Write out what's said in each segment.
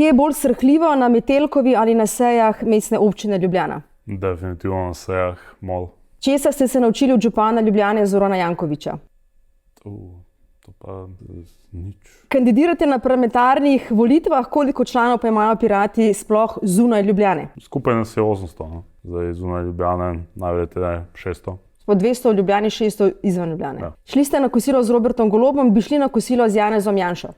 Kje je bolj srhljivo, na Metelkovi ali na sejah Mestne občine Ljubljana? Definitivno na sejah MOL. Česa ste se naučili od župana Ljubljane Zorana Jankovića? To pa nič. Kandidirate na parlamentarnih volitvah, koliko članov pa imajo Pirati sploh zunaj Ljubljane? Skupaj nas je 800, no. Zdaj zunaj Ljubljane najverjetneje 600. Po 200 v Ljubljani, 600 izven Ljubljane. Ja. Šli ste na kosilo z Robertom Golobom, bi šli na kosilo z Janezom Janšo?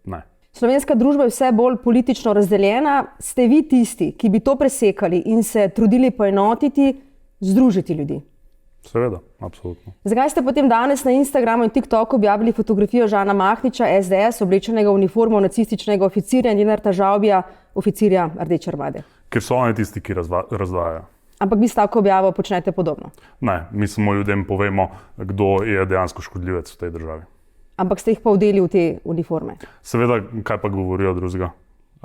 Ne. Slovenska družba je vse bolj politično razdeljena. Ste vi tisti, ki bi to presekali in se trudili poenotiti, združiti ljudi? Seveda, absolutno. Zakaj ste potem danes na Instagramu in TikToku objavili fotografijo Žana Mahniča, SDS, oblečenega v uniformo nacističnega oficirja in Lenarta Žavbija, oficirja Rdeče armade? Ker so oni tisti, ki razdajajo. Ampak vi s tako objavo počnete podobno? Ne, mi samo ljudem povemo, kdo je dejansko škodljivec v tej državi. Ampak ste jih pa vdeli v te uniforme? Seveda, kaj pa govorijo drugega?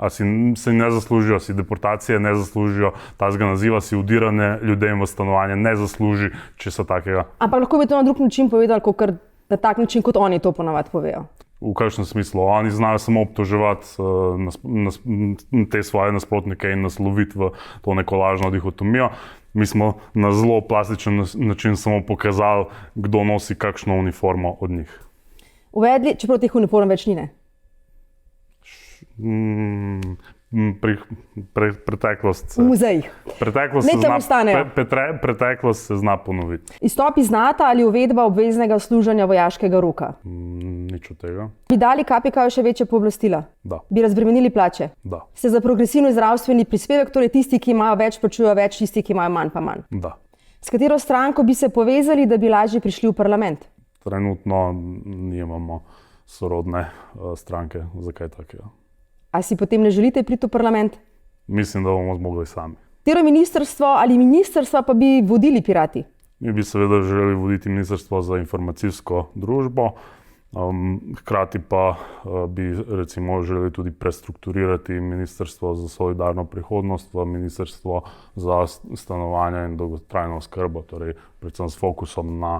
A si se ne zaslužijo, si deportacije ne zaslužijo, tazga naziva, si udiranje ljudem v stanovanje ne zasluži, če so takega. Ampak lahko bi to na drug način povedali, na tak način, kot oni to ponavadi povejo? V kakšnem smislu? Oni znajo samo obtoževati te svoje nasprotnike in nasloviti v to neko lažno dihotomijo. Mi smo na zelo plastičen način samo pokazali, kdo nosi kakšno uniformo od njih. Uvedli, čeprav teh uniform več ni, ne? Preteklost v muzejih. Preteklost se zna ponoviti. Izstop iz NATO ali uvedba obveznega služenja vojaškega roka? Nič od tega. Bi dali KPK še večje pooblastila? Da. Bi razbremenili plače? Da. Ste za progresivni zdravstveni prispevek, torej tisti, ki imajo več, plačujejo več, tisti, ki imajo manj, pa manj? Da. S katero stranko bi se povezali, da bi lažje prišli v parlament? Trenutno nimamo sorodne stranke. Zakaj takega? A si potem ne želite priti v parlament? Mislim, da bomo zmogli sami. Katero ministrstvo ali ministrstva pa bi vodili Pirati? Mi bi seveda želeli voditi ministrstvo za informacijsko družbo, hkrati pa bi recimo želeli tudi prestrukturirati ministrstvo za solidarno prihodnost v ministrstvo za stanovanje in dolgotrajno oskrbo, torej predvsem s fokusom na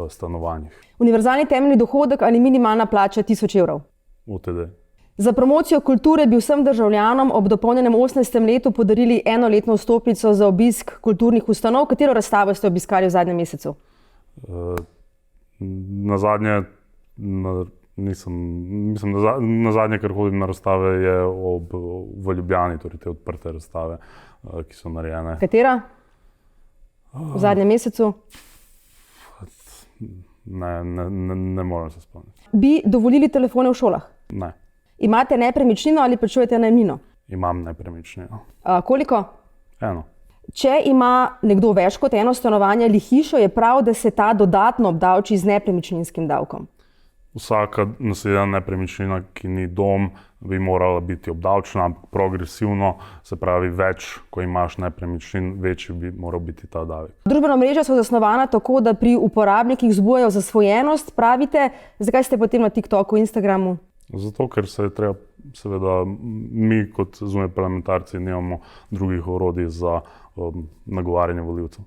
stanovanjih. Univerzalni temeljni dohodek ali minimalna plača 1000 evrov? UTD. Za promocijo kulture bi vsem državljanom ob dopolnjenem 18. letu podarili enoletno vstopnico za obisk kulturnih ustanov. Katero razstavo ste obiskali v zadnjem mesecu? Na zadnje, kar hodim na razstave, je v Ljubljani, torej te odprte razstave, ki so narejene. Katera? V zadnjem mesecu? Ne morem se spomniti. Bi dovolili telefone v šolah? Ne. Imate nepremičnino ali plačujete najemnino? Imam nepremičnino. Koliko? Eno. Če ima nekdo več kot eno stanovanje ali hišo, je prav, da se ta dodatno obdavči z nepremičninskim davkom? Vsaka naseljena nepremičnina, ki ni dom, bi morala biti obdavčena progresivno, se pravi več, ko imaš nepremičnin, večji bi moral biti ta davek. Družbena mreža so zasnovana tako, da pri uporabnikih vzbujajo zasvojenost, pravite. Zakaj ste potem na TikToku, Instagramu? Zato, ker se je treba, seveda, mi kot zunaj parlamentarci nimamo drugih orodij za nagovarjanje volivcev.